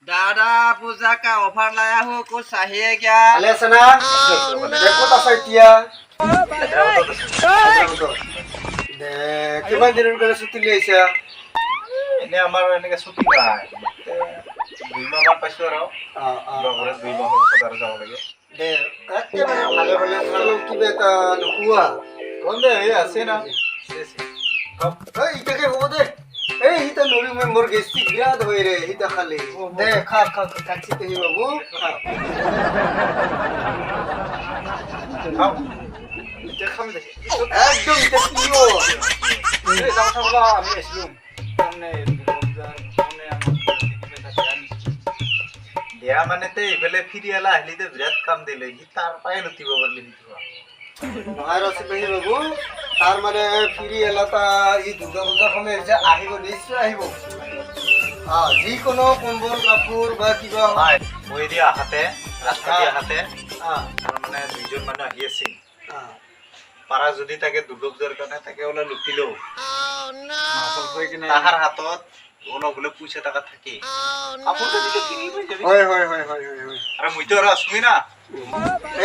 दादा पूजा का ऑफर लाया हूँ, कुछ चाहिए क्या? ভালে আছে না? ক'ত আছা এতিয়া? কিমান দিনৰ কাৰণে ছুটি লৈ আহিছা? এনে আমাৰ এনেকে ছুটি নাই 2 মাহ মান পাইছো আৰু লগৰে 2 মাহৰ পিছত আৰু যাব লাগে দে একেবাৰে ভালে ভালে চালো কিবা এটা নোখোৱা কোন দে এই আছে না এই ইটাকে হ'ব দে এই হিতা নৰি মই মোৰ গেষ্টিক বিৰাট হৈ ৰে হিতা খালি দে খা খা কাটি তে বাবু খা খাও এটা খাম দে একদম ইটা কিও এই যাও চাবলা আমি আসলুম সামনে রমজান সামনে আমার দেয়া মানে তে ইবেলে ফিরি এলা আহিলিতে বিরাট কাম দিলে হি তার পায়ে লুটিব পারলি নহয় ৰচিবাহী বাবু তাৰ মানে ফিৰি এলাটা এই দুৰ্গা পূজাৰ সময় যে আহিব নিশ্চয় আহিব যিকোনো কম্বল কাপোৰ বা কিবা হয় মই দিয়া হাতে ৰাস্তা দিয়া হাতে মানে দুইজন মানুহ আহি আছিল পাৰা যদি তাকে দুৰ্গা পূজাৰ কাৰণে তাকে ওলা লুটিলো তাহাৰ হাতত অলপ বোলে পইচা টাকা থাকে কাপোৰটো দিলে কিনি পাই যাবি হয় হয় হয় হয় হয় আৰু মইতো আৰু আছমি না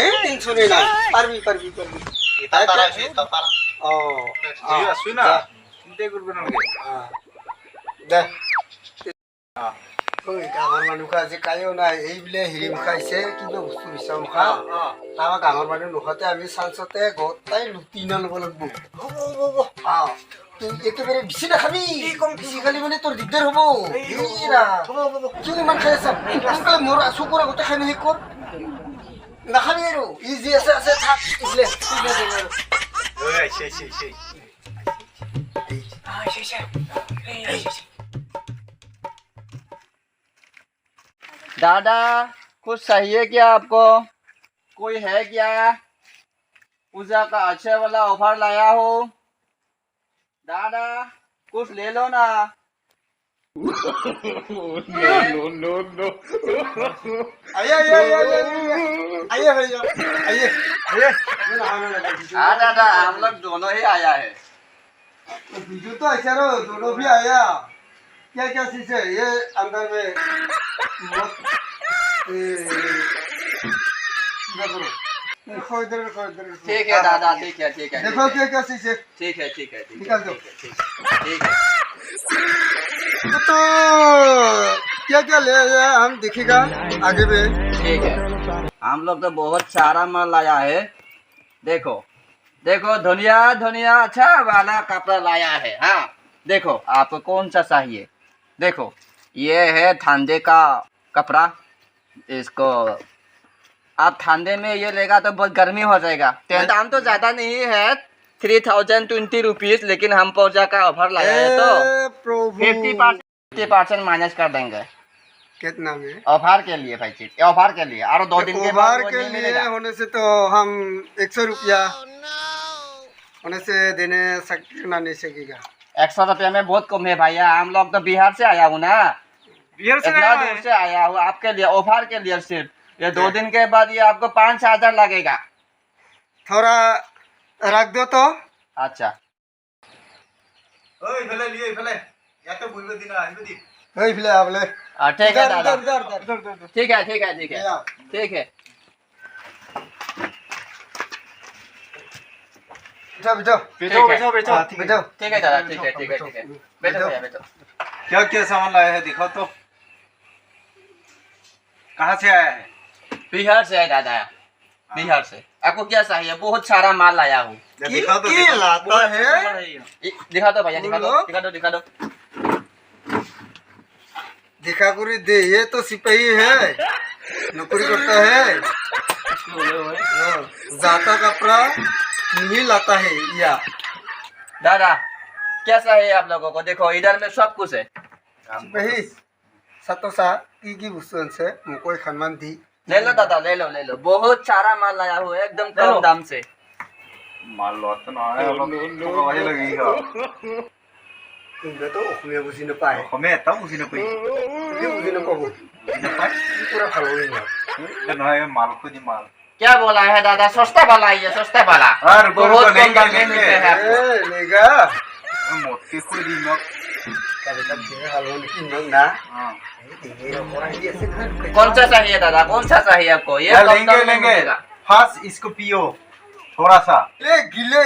এই টেনচন নাই পারবি পারবি পারবি এটা তারা এটা তারা তুই আসবি না চিন্তা করবে না দে ওই গাঁৱৰ মানুহক আজি কায়ো নাই এই বোলে হিৰিম খাইছে কিবা বস্তু বিচাৰো খা তাৰ গাঁৱৰ মানুহ নোখোৱাতে আমি চান্সতে গোটাই লুটি নল'ব লাগিব একেবাৰে বেছি নাখাবি বেছি খালি মানে তোৰ দিগদাৰ হ'ব কিয় ইমান খাই আছা মোৰ চকুৰ আগতে খাই শেষ কৰ নাখাবি আৰু ই যি আছে আছে থাক এইবোলে दादा कुछ चाहिए क्या आपको? कोई है क्या? पूजा का अच्छे वाला ऑफर लाया हो दादा, कुछ ले लो ना। नो आइए हाँ दादा, हम लोग दोनों ही आया है। बीजू तो ऐसा रो दोनों भी आया क्या क्या चीज है ये अंदर में ठीक है दादा, ठीक है देखो क्या क्या चीज है ठीक है निकाल दो ठीक है तो क्या क्या ले आया हम देखेगा आगे में ठीक है। हम लोग तो बहुत सारा माल लाया है। देखो देखो धनिया धनिया अच्छा वाला कपड़ा लाया है। हाँ देखो आपको कौन सा चाहिए। देखो ये है ठंडे का कपड़ा, इसको आप ठंडे में ये लेगा तो बहुत गर्मी हो जाएगा। दाम तो ज़्यादा नहीं है 3020 रुपीज़, लेकिन हम पूजा का ऑफर लाया है तो 50% माइनस कर देंगे। कितना में ऑफर के लिए भाई जी, ऑफर के लिए और 2 दिन के बाद ऑफर के लिए होने से तो हम 100 रुपया होने से देने सकना नहीं सकेगा। 100 रुपया में बहुत कम है भैया, हम लोग तो बिहार से आया हूँ ना, बिहार से इतना दूर से आया हूँ आपके लिए ऑफर के लिए। सिर्फ ये 2 दिन के बाद ये आपको 5,000 लगेगा। थोड़ा रख दो तो अच्छा ओए इफाले लिए इफाले याते बुइबे दिना आइबे दि ओए फिले आपले ठीक है दादा, इधर ठीक है बैठो बैठो ठीक है दादा, ठीक है बैठो भैया बैठो। क्या क्या सामान लाया है दिखाओ तो कहाँ से आया है बिहार से है दादा, बिहार से। आपको क्या चाहिए? बहुत सारा माल लाया हूँ। दिखाओ तो क्या लाता है दिखा दो भैया, दिखा दो दिखा करी दे। ये तो सिपाही है, नौकरी करता है, जाता कपड़ा नहीं लाता है या दादा क्या चाहिए आप लोगों को? देखो इधर में सब कुछ है। सिपाही सतोसा की बुस्तु से मुको खनमान दी ले लो दादा, ले लो बहुत सारा माल लाया हूँ एकदम कम दाम से। माल लौट ना है तो वही लगी है तुमने तो उसमें बुझी न पाए हमें तब उसी ने कोई ये बुझी न पाबो पूरा खालो ही ना तो ना है माल को नहीं माल क्या बोला है दादा? सस्ता वाला है ये, सस्ता वाला और बहुत कम दाम में मिलते हैं आपको। लेगा मोटे कोई नहीं कभी तक तेरे हलवा लेकिन नहीं ना हाँ। मेरा पूरा ये ऐसे घर कौन सा चाहिए दादा, कौन सा चाहिए आपको? ये यार कम लेंगे दाम में लेंगे मिलेगा। फर्स्ट इसको पियो थोड़ा सा। ए गिले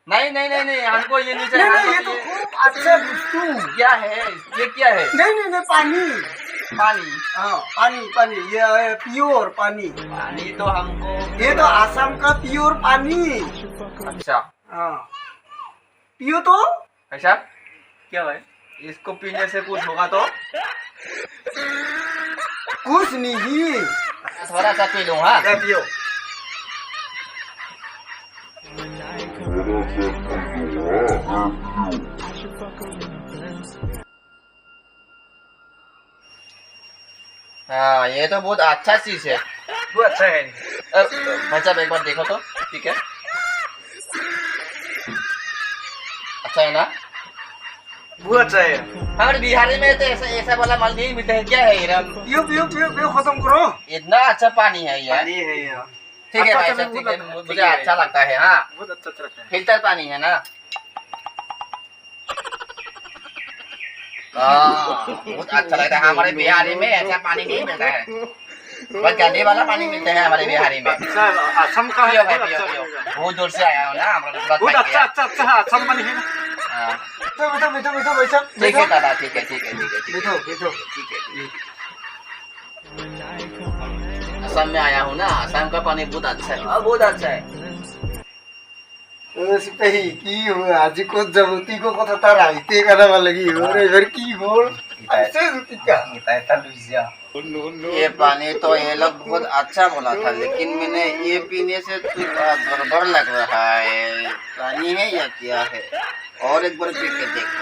नहीं नहीं नहीं नहीं, हमको ये नहीं चाहिए। नहीं नहीं ये हमको तो खूब अच्छा वस्तु क्या है, ये क्या है? नहीं नहीं नहीं पानी पानी? हाँ पानी पानी ये है प्योर पानी पानी तो हमको, ये तो आसाम का प्योर पानी अच्छा हाँ पियो तो ऐसा क्या है? इसको पीने से कुछ होगा तो? कुछ नहीं थोड़ा सा पी लूँ। हाँ ले पियो हाँ, ये तो बहुत अच्छा चीज है। वो अच्छा है। भाई साहब एक बार देखो तो, ठीक है? अच्छा है ना? वो अच्छा है। हमारे बिहारी में तो ऐसा ऐसा वाला माल नहीं मिलता है। क्या है ये? पियो पियो पियो पियो खत्म करो इतना अच्छा पानी है ये। पानी है यार। ठीक है अच्छा, भाई अच्छा, साहब, ठीक बहुत है, अच्छा, मुझे ठीक है। अच्छा लगता है। हाँ, बहुत अच्छा लगता है। फिल्टर पानी है ना? बहुत अच्छा लगता है। हमारे बिहारी में ऐसा पानी नहीं मिलता है, बस गंदे वाला पानी मिलता है हमारे बिहारी में। अच्छा असम का पियो है। भाई, बहुत पियो अच्छा पियो। है। बहुत दूर से आया हूँ ना, हमारा गुजरात बहुत में अच्छा किया। अच्छा अच्छा असम पानी है ना। हाँ, बैठो बैठो बैठो बैठो भाई साहब ठीक है दादा, ठीक है ठीक है ठीक है ठीक बैठो बैठो है ठीक है ठीक है। असम में आया हूँ ना, असम का पानी बहुत अच्छा है। बहुत अच्छा है। ओ सिपाही की हो आज को जबती को कथा तार आइते करवा लगी हो रे फिर की होल ऐसे रुतिका इतना लुजिया। ये पानी तो ये लोग बहुत अच्छा बोला था, लेकिन मैंने ये पीने से तो गड़बड़ लग रहा है। पानी है या क्या है? और एक बार पी के देखो।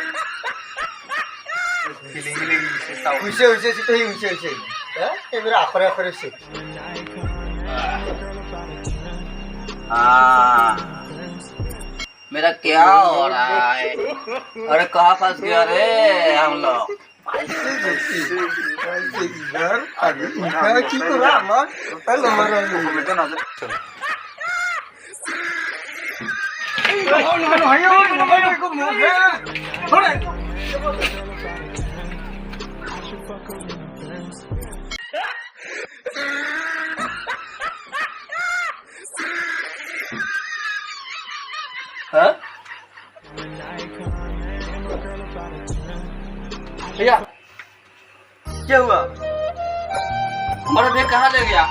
फीलिंग फीलिंग से साउथ। उसे उसे सिपाही उसे उसे ये मेरा आखरे आखरे से हाँ, मेरा क्या हो रहा है? अरे कहाँ फंस गया रे हम लोग? ऐसे इधर आगे उठा की तो रामा पहले हमारा मैं तो नजर चलो। भाई और भाई को मुंह थोड़े हाँ? भैया क्या हुआ हमारा बैग कहाँ ले गया?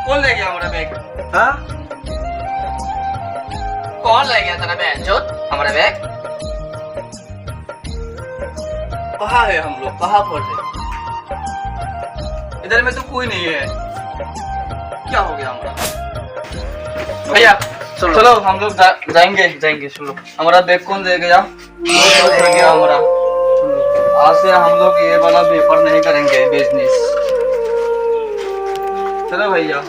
कौन ले गया हमारा बैग? हाँ कौन ले गया तेरा बैग? जोत हमारा बैग कहाँ है? हम लोग कहाँ पर है? इधर में तो कोई नहीं है। क्या हो गया हमारा? भैया चलो हम लोग जाएंगे जाएंगे। चलो, हमारा बैग कौन ले गया? ले गया हमारा। आज से हम लोग ये वाला पेपर नहीं करेंगे बिजनेस। चलो भैया।